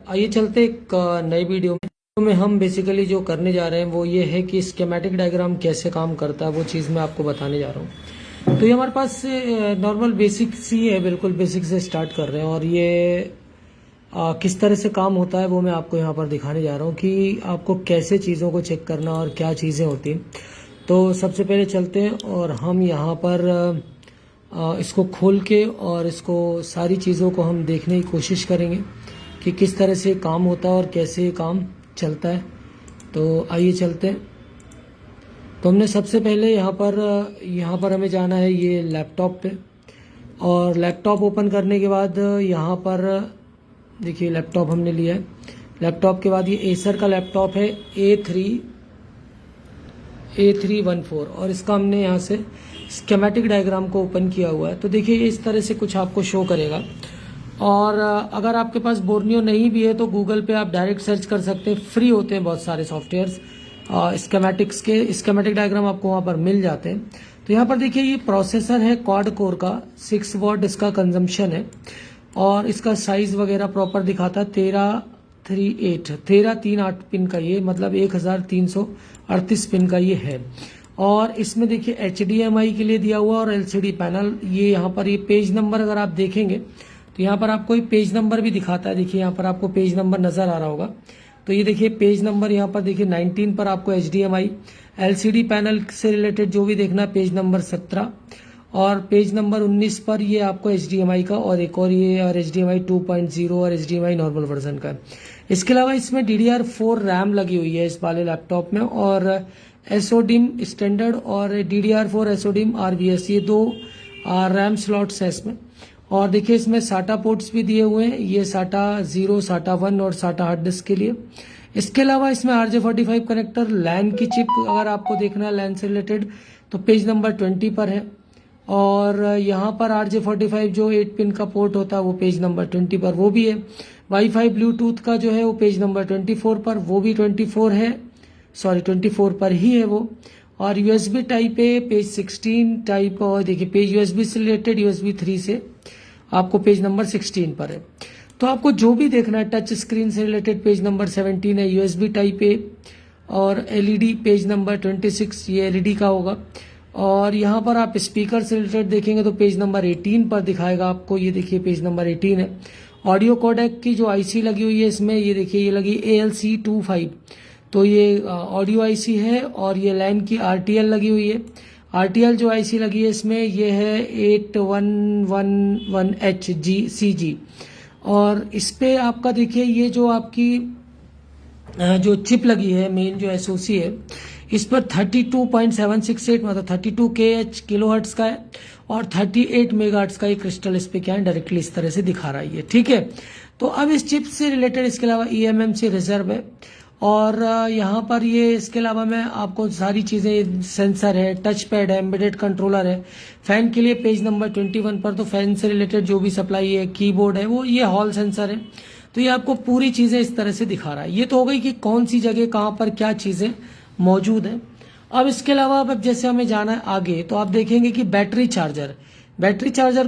आइए चलते एक नई वीडियो में हम बेसिकली जो करने जा रहे हैं वो ये है कि स्कीमेटिक डायग्राम कैसे काम करता है, वो चीज़ मैं आपको बताने जा रहा हूँ। तो ये हमारे पास नॉर्मल बेसिक सी है, बिल्कुल बेसिक से स्टार्ट कर रहे हैं और ये किस तरह से काम होता है वो मैं आपको यहाँ पर दिखाने जा रहा हूँ कि आपको कैसे चीज़ों को चेक करना और क्या चीज़ें होती हैं। तो सबसे पहले चलते हैं और हम यहाँ पर इसको खोल के और इसको सारी चीज़ों को हम देखने की कोशिश करेंगे कि किस तरह से काम होता है और कैसे काम चलता है। तो आइए चलते हैं। तो हमने सबसे पहले यहाँ पर हमें जाना है ये लैपटॉप पे, और लैपटॉप ओपन करने के बाद यहाँ पर देखिए लैपटॉप हमने लिया है। लैपटॉप के बाद ये एसर का लैपटॉप है A314 और इसका हमने यहाँ से स्कीमेटिक डायग्राम को ओपन किया हुआ है। तो देखिए इस तरह से कुछ आपको शो करेगा। और अगर आपके पास बोर्नियो नहीं भी है तो गूगल पे आप डायरेक्ट सर्च कर सकते हैं, फ्री होते हैं बहुत सारे सॉफ्टवेयर्स स्कीमेटिक्स के, स्कीमेटिक डायग्राम आपको वहाँ पर मिल जाते हैं। तो यहाँ पर देखिए ये प्रोसेसर है क्वाड कोर का, 6 वॉट इसका कंजम्पशन है और इसका साइज वगैरह प्रॉपर दिखाता है 1338 पिन का, ये मतलब 1338 पिन का ये है। और इसमें देखिए HDMI के लिए दिया हुआ और LCD पैनल, ये यहाँ पर ये पेज नंबर अगर आप देखेंगे तो यहाँ पर आपको एक पेज नंबर भी दिखाता है। देखिए यहाँ पर आपको पेज नंबर नज़र आ रहा होगा। तो ये देखिए पेज नंबर यहाँ पर देखिए 19 पर आपको HDMI LCD पैनल से रिलेटेड जो भी देखना है पेज नंबर 17, और पेज नंबर 19 पर ये आपको HDMI का और एक और ये और HDMI 2.0 और HDMI नॉर्मल वर्जन का है। इसके अलावा इसमें DDR4 रैम लगी हुई है इस वाले लैपटॉप में, और SODIMM स्टैंडर्ड और DDR4 SODIMM RBS, ये दो रैम स्लॉट्स है इसमें। और देखिए इसमें SATA पोर्ट्स भी दिए हुए हैं, ये SATA 0, SATA 1 और SATA हार्ड डिस्क के लिए। इसके अलावा इसमें RJ45 कनेक्टर, लैन की चिप अगर आपको देखना है लैन से रिलेटेड तो पेज नंबर 20 पर है, और यहाँ पर RJ45 जो 8 पिन का पोर्ट होता है वो पेज नंबर 20 पर वो भी है। वाईफाई ब्लूटूथ का जो है वो पेज नंबर 24 पर, वो भी 24 पर ही है वो। और USB टाइप है पेज 16 टाइप, और देखिए पेज USB से रिलेटेड USB 3 से आपको पेज नंबर 16 पर है। तो आपको जो भी देखना है टच स्क्रीन से रिलेटेड पेज नंबर 17 है, USB टाइप है, और LED पेज नंबर 26 ये LED का होगा। और यहाँ पर आप स्पीकर से रिलेटेड देखेंगे तो पेज नंबर 18 पर दिखाएगा आपको, ये देखिए पेज नंबर 18 है। ऑडियो कोडेक की जो IC लगी हुई है इसमें, ये देखिए ये लगी ALC25, तो ये ऑडियो IC है, और ये लैन की RTL लगी हुई है। RTL जो IC लगी है इसमें ये है 8111HCG, और इस पे आपका देखिए ये जो आपकी जो चिप लगी है मेन जो SoC है इस पर 32.768 मतलब 32 किलोहर्ट्ज का है, और 38 मेगाहर्ट्ज का ये क्रिस्टल इस पे क्या है डायरेक्टली इस तरह से दिखा रहा है ये, ठीक है। तो अब इस चिप से रिलेटेड इसके अलावा eMMC रिजर्व है, और यहाँ पर ये इसके अलावा मैं आपको सारी चीज़ें, सेंसर है, टच पैड है, एम्बेडेड कंट्रोलर है। फ़ैन के लिए पेज नंबर 21 पर तो फ़ैन से रिलेटेड जो भी सप्लाई है, कीबोर्ड है वो, ये हॉल सेंसर है। तो ये आपको पूरी चीज़ें इस तरह से दिखा रहा है। ये तो हो गई कि कौन सी जगह कहाँ पर क्या चीज़ें मौजूद हैं। अब इसके अलावा अब जैसे हमें जाना है आगे तो आप देखेंगे कि बैटरी चार्जर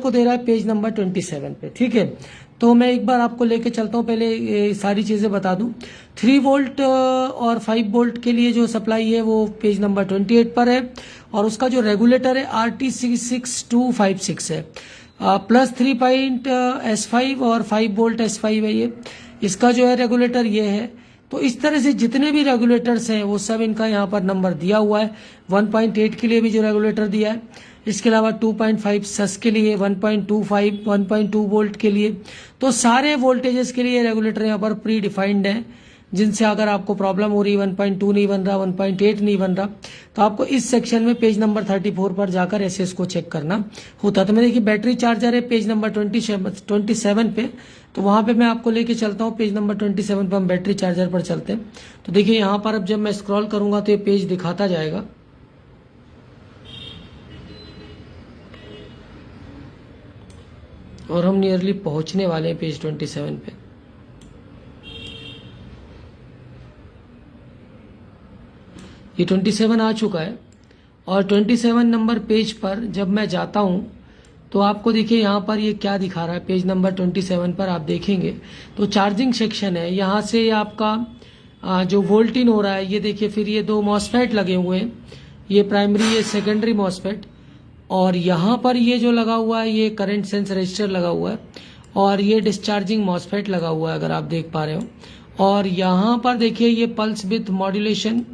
को दे रहा है पेज नंबर 27 पे, ठीक है। तो मैं एक बार आपको लेके चलता हूँ, पहले ये सारी चीज़ें बता दूँ। 3 वोल्ट और 5 वोल्ट के लिए जो सप्लाई है वो पेज नंबर 28 पर है, और उसका जो रेगुलेटर है RT6256 है, प्लस 3.S5 और 5 वोल्ट S5 है ये, इसका जो है रेगुलेटर ये है। तो इस तरह से जितने भी रेगुलेटर्स हैं वो सब इनका यहाँ पर नंबर दिया हुआ है। 1.8 के लिए भी जो रेगुलेटर दिया है, इसके अलावा 2.5 सस के लिए, 1.25 1.2 वोल्ट के लिए, तो सारे वोल्टेजेस के लिए रेगुलेटर यहाँ पर प्री डिफाइंड है, जिनसे अगर आपको प्रॉब्लम हो रही है 1.2 नहीं बन रहा, 1.8 नहीं बन रहा, तो आपको इस सेक्शन में पेज नंबर 34 पर जाकर ऐसे इसको चेक करना होता है। तो मैं देखिए बैटरी चार्जर है पेज नंबर 27 पे, तो वहाँ पे मैं आपको लेके चलता हूँ पेज नंबर 27 पे, हम बैटरी चार्जर पर चलते हैं। तो देखिए यहाँ पर अब जब मैं स्क्रॉल करूँगा तो ये पेज दिखाता जाएगा, और हम नियरली पहुँचने वाले हैं पेज 27 पे। ये 27 आ चुका है, और 27 नंबर पेज पर जब मैं जाता हूँ तो आपको देखिए यहाँ पर ये क्या दिखा रहा है, पेज नंबर 27 पर आप देखेंगे तो चार्जिंग सेक्शन है। यहाँ से आपका जो वोल्ट इन हो रहा है ये देखिए, फिर ये दो मॉसफेट लगे हुए हैं, ये प्राइमरी ये सेकेंडरी मॉसफेट, और यहाँ पर ये जो लगा हुआ है ये करंट सेंस रजिस्टर लगा हुआ है, और ये डिस्चार्जिंग मॉसफेट लगा हुआ है अगर आप देख पा रहे हो। और यहाँ पर देखिए ये पल्स विथ मॉड्यूलेशन,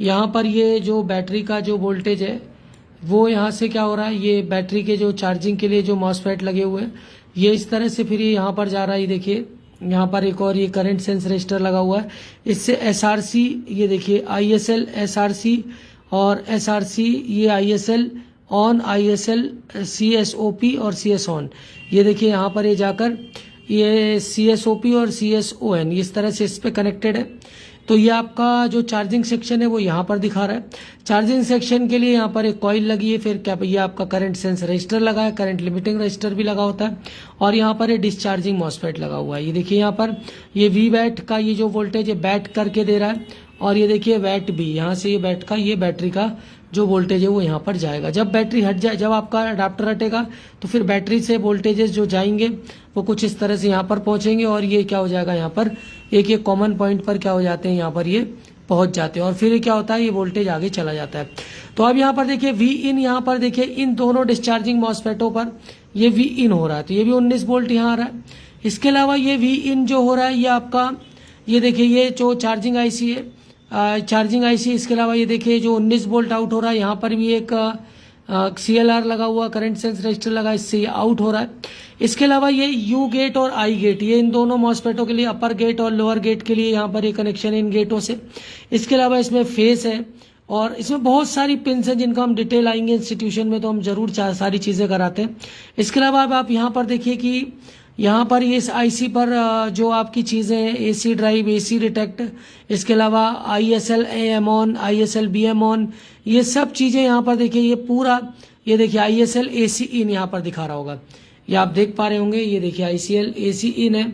यहाँ पर ये जो बैटरी का जो वोल्टेज है वो यहाँ से क्या हो रहा है, ये बैटरी के जो चार्जिंग के लिए जो मॉसफेट लगे हुए हैं ये इस तरह से फिर ये यहाँ पर जा रहा है। ये देखिए यहाँ पर एक और ये करंट सेंस रजिस्टर लगा हुआ है, इससे एसआरसी, ये देखिए आईएसएल एसआरसी, और एसआरसी ये आईएसएल ऑन, आईएसएल सीएसओपी और सीएस ऑन, ये देखिए यहाँ पर ये जाकर ये सीएसओपी और सीएसओएन इस तरह से इस पे कनेक्टेड है। तो ये आपका जो चार्जिंग सेक्शन है वो यहाँ पर दिखा रहा है। चार्जिंग सेक्शन के लिए यहाँ पर एक कॉइल लगी है, फिर क्या ये आपका करंट सेंस रजिस्टर लगा है, करंट लिमिटिंग रजिस्टर भी लगा होता है, और यहाँ पर ये डिस्चार्जिंग मॉसफेट लगा हुआ है। ये देखिए यहाँ पर ये वी बैट का ये जो वोल्टेज है बैट करके दे रहा है, और ये देखिए वैट भी, यहाँ से ये बैट का ये बैटरी का जो वोल्टेज है वो यहाँ पर जाएगा। जब बैटरी हट जाए, जब आपका अडाप्टर हटेगा तो फिर बैटरी से वोल्टेजेस जो जाएंगे वो कुछ इस तरह से यहाँ पर पहुँचेंगे, और ये क्या हो जाएगा यहाँ पर एक एक कॉमन पॉइंट पर क्या हो जाते हैं, यहाँ पर ये पहुँच जाते हैं, और फिर ये क्या होता है ये वोल्टेज आगे चला जाता है। तो अब यहाँ पर देखिए वी इन, यहाँ पर देखिए इन दोनों डिस्चार्जिंग मॉसफेटों पर ये वी इन हो रहा है, तो ये भी 19 वोल्ट यहाँ आ रहा है। इसके अलावा ये वी इन जो हो रहा है ये आपका, ये देखिए ये जो चार्जिंग आईसी है, चार्जिंग आईसी, इसके अलावा ये देखिए जो 19 वोल्ट आउट हो रहा है, यहाँ पर भी एक सीएलआर लगा हुआ, करंट सेंस रजिस्टर लगा, इससे ये आउट हो रहा है। इसके अलावा ये यू गेट और आई गेट, ये इन दोनों मॉसफेटों के लिए, अपर गेट और लोअर गेट के लिए यहाँ पर ये कनेक्शन है इन गेटों से। इसके अलावा इसमें फेस है, और इसमें बहुत सारी पिन्स हैं जिनका हम डिटेल आएंगे इंस्टीट्यूशन में तो हम जरूर सारी चीज़ें कराते हैं। इसके अलावा अब आप यहाँ पर देखिए कि यहाँ पर ये इस आईसी पर जो आपकी चीज़ें हैं, एसी ड्राइव, एसी डिटेक्ट, इसके अलावा ISL AM on, ISL BM on, ये सब चीज़ें यहाँ पर देखिए, ये पूरा ये देखिए आईएसएल एसी इन यहाँ पर दिखा रहा होगा, ये आप देख पा रहे होंगे। ये देखिए आईसीएल एसी इन है,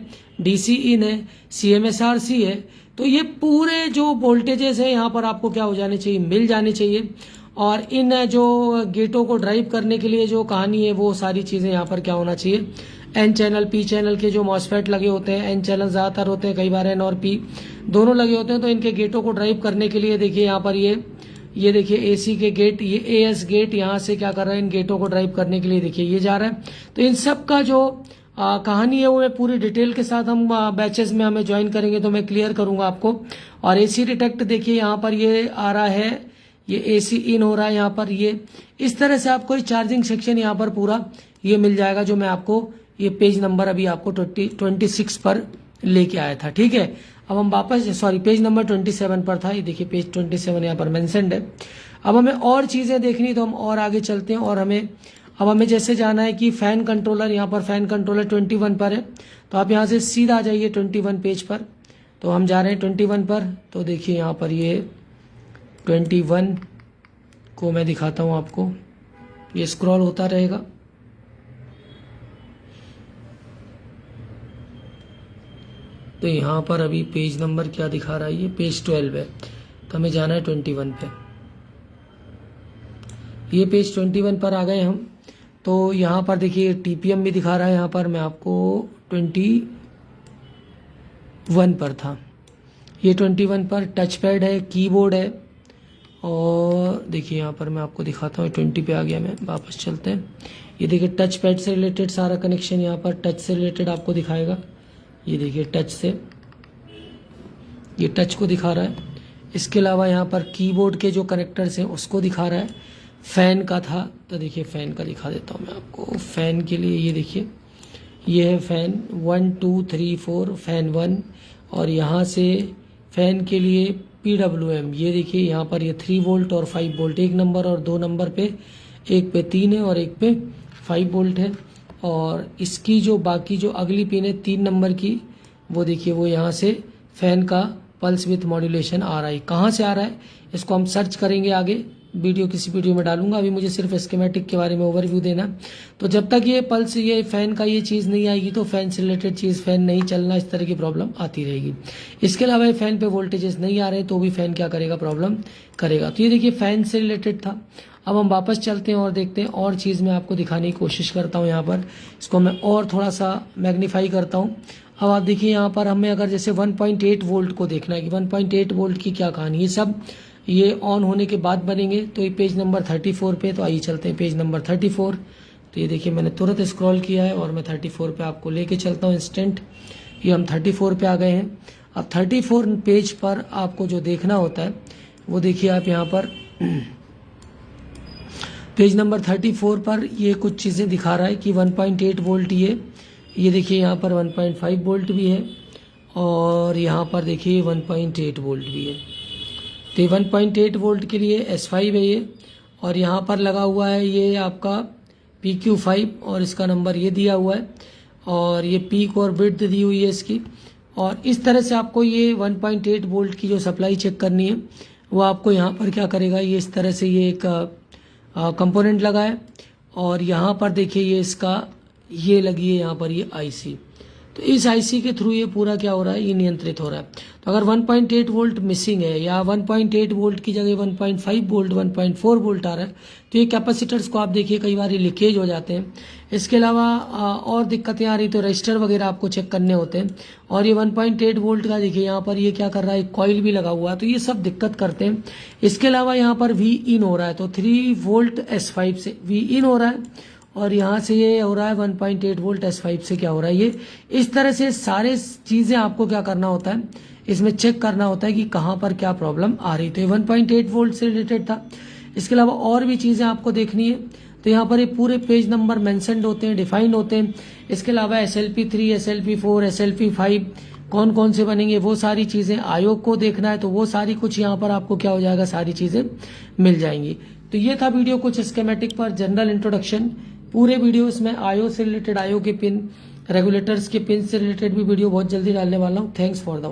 डीसी इन है, सीएमएसआरसी है। तो ये पूरे जो वोल्टेजेस है यहाँ पर आपको क्या हो जाने चाहिए, मिल जाने चाहिए। और इन जो गेटों को ड्राइव करने के लिए जो कहानी है वो सारी चीज़ें यहाँ पर क्या होना चाहिए, एन चैनल पी चैनल के जो मॉसफेट लगे होते हैं, एन चैनल ज़्यादातर होते हैं, कई बार एन और पी दोनों लगे होते हैं। तो इनके गेटों को ड्राइव करने के लिए देखिए यहाँ पर ये देखिए एसी के गेट, ये एएस गेट यहाँ से क्या कर रहा है, इन गेटों को ड्राइव करने के लिए देखिए ये जा रहा है। तो इन सब का जो कहानी है वो मैं पूरी डिटेल के साथ हम बैचेस में हमें ज्वाइन करेंगे तो मैं क्लियर करूंगा आपको। और एसी डिटेक्ट देखिए यहाँ पर ये आ रहा है, ये एसी इन हो रहा है यहाँ पर, ये इस तरह से आपको चार्जिंग सेक्शन यहाँ पर पूरा ये मिल जाएगा, जो मैं आपको ये पेज नंबर अभी आपको 26 पर लेके आया था। ठीक है, अब हम वापस, सॉरी पेज नंबर 27 पर था, ये देखिए पेज 27 यहाँ पर मेंशन्ड है। अब हमें और चीज़ें देखनी तो हम और आगे चलते हैं, और अब हमें जैसे जाना है कि फ़ैन कंट्रोलर, यहाँ पर फ़ैन कंट्रोलर 21 पर है, तो आप यहाँ से सीधा आ जाइए 21 पेज पर। तो हम जा रहे हैं 21 पर, तो देखिए यहाँ पर ये 21 को मैं दिखाता हूँ आपको, ये स्क्रॉल होता रहेगा। तो यहाँ पर अभी पेज नंबर क्या दिखा रहा है, ये पेज 12 है, तो हमें जाना है 21 पे। ये पेज 21 पर आ गए हम। तो यहाँ पर देखिए टीपीएम भी दिखा रहा है, यहाँ पर मैं आपको 21 पर था, ये 21 पर टच पैड है, कीबोर्ड है, और देखिए यहाँ पर मैं आपको दिखाता हूँ 20 पे आ गया मैं, वापस चलते हैं। ये देखिए टच पैड से रिलेटेड सारा कनेक्शन यहाँ पर टच से रिलेटेड आपको दिखाएगा। ये देखिए टच से, ये टच को दिखा रहा है। इसके अलावा यहाँ पर कीबोर्ड के जो कनेक्टर्स हैं उसको दिखा रहा है। फ़ैन का था तो देखिए फ़ैन का दिखा देता हूँ मैं आपको। फ़ैन के लिए ये देखिए, ये है फ़ैन 1 2 3 4 फ़ैन 1, और यहाँ से फ़ैन के लिए PWM, ये देखिए यहाँ पर ये 3 वोल्ट और 5 वोल्ट, एक नंबर और 2 नंबर पे, एक पे 3 है और एक पे 5 वोल्ट है। और इसकी जो बाकी जो अगली पिन है 3 नंबर की, वो देखिए वो यहाँ से फ़ैन का पल्स विथ मॉड्यूलेशन आ रहा है। कहाँ से आ रहा है इसको हम सर्च करेंगे आगे, वीडियो किसी वीडियो में डालूंगा, अभी मुझे सिर्फ स्कीमेटिक के बारे में ओवरव्यू देना। तो जब तक ये पल्स, ये फैन का ये चीज़ नहीं आएगी तो फैन से रिलेटेड चीज़, फैन नहीं चलना, इस तरह की प्रॉब्लम आती रहेगी। इसके अलावा ये फैन पे वोल्टेजेस नहीं आ रहे तो भी फैन क्या करेगा, प्रॉब्लम करेगा। तो ये देखिए फैन से रिलेटेड था। अब हम वापस चलते हैं और देखते हैं और चीज़ मैं आपको दिखाने की कोशिश करता हूँ। यहाँ पर इसको मैं और थोड़ा सा मैग्नीफाई करता हूँ। अब आप देखिए यहाँ पर हमें अगर जैसे 1.8 वोल्ट को देखना है कि 1.8 वोल्ट की क्या कहानी, ये सब ये ऑन होने के बाद बनेंगे। तो ये पेज नंबर 34 पे, तो आइए चलते हैं पेज नंबर 34। तो ये देखिए मैंने तुरंत स्क्रॉल किया है और मैं 34 पे आपको लेके चलता हूँ इंस्टेंट। ये हम 34 पे आ गए हैं। अब 34 पेज पर आपको जो देखना होता है वो देखिए आप यहाँ पर पेज नंबर 34 पर ये कुछ चीज़ें दिखा रहा है कि 1.8 वोल्ट, ये देखिए यहाँ पर 1.5 वोल्ट भी है और यहाँ पर देखिए 1.8 वोल्ट भी है। तो 1.8 वोल्ट के लिए S5 है ये, और यहाँ पर लगा हुआ है ये आपका PQ5 और इसका नंबर ये दिया हुआ है और ये पीक और विड्थ दी हुई है इसकी। और इस तरह से आपको ये 1.8 वोल्ट की जो सप्लाई चेक करनी है वो आपको यहाँ पर क्या करेगा, ये इस तरह से ये एक कंपोनेंट लगा है और यहाँ पर देखिए ये इसका ये लगी है यहाँ पर ये IC। तो इस IC के थ्रू ये पूरा क्या हो रहा है, ये नियंत्रित हो रहा है। तो अगर 1.8 वोल्ट मिसिंग है या 1.8 वोल्ट की जगह 1.5 वोल्ट 1.4 वोल्ट आ रहा है तो ये कैपेसिटर्स को आप देखिए कई बार लीकेज हो जाते हैं। इसके अलावा और दिक्कतें आ रही तो रजिस्टर वगैरह आपको चेक करने होते हैं। और ये 1.8 वोल्ट का देखिए यहाँ पर ये क्या कर रहा है, कॉइल भी लगा हुआ है, तो ये सब दिक्कत करते हैं। इसके अलावा यहाँ पर V इन हो रहा है, तो 3 वोल्ट S5 से V इन हो रहा है और यहाँ से ये हो रहा है 1.8 वोल्ट S5 से क्या हो रहा है, ये इस तरह से सारे चीज़ें आपको क्या करना होता है, इसमें चेक करना होता है कि कहाँ पर क्या प्रॉब्लम आ रही। तो ये 1.8 वोल्ट से रिलेटेड था। इसके अलावा और भी चीज़ें आपको देखनी है तो यहाँ पर ये पूरे पेज नंबर मेंशन्ड होते हैं, डिफाइंड होते हैं। इसके अलावा SLP3, SLP4, SLP5 कौन कौन से बनेंगे वो सारी चीज़ें आयोग को देखना है तो वो सारी कुछ यहाँ पर आपको क्या हो जाएगा, सारी चीज़ें मिल जाएंगी। तो ये था वीडियो कुछ स्कीमेटिक पर, जनरल इंट्रोडक्शन। पूरे वीडियोस में आयो से रिलेटेड, आयो के पिन, रेगुलेटर्स के पिन से रिलेटेड भी वीडियो बहुत जल्दी डालने वाला हूँ। Thanks for the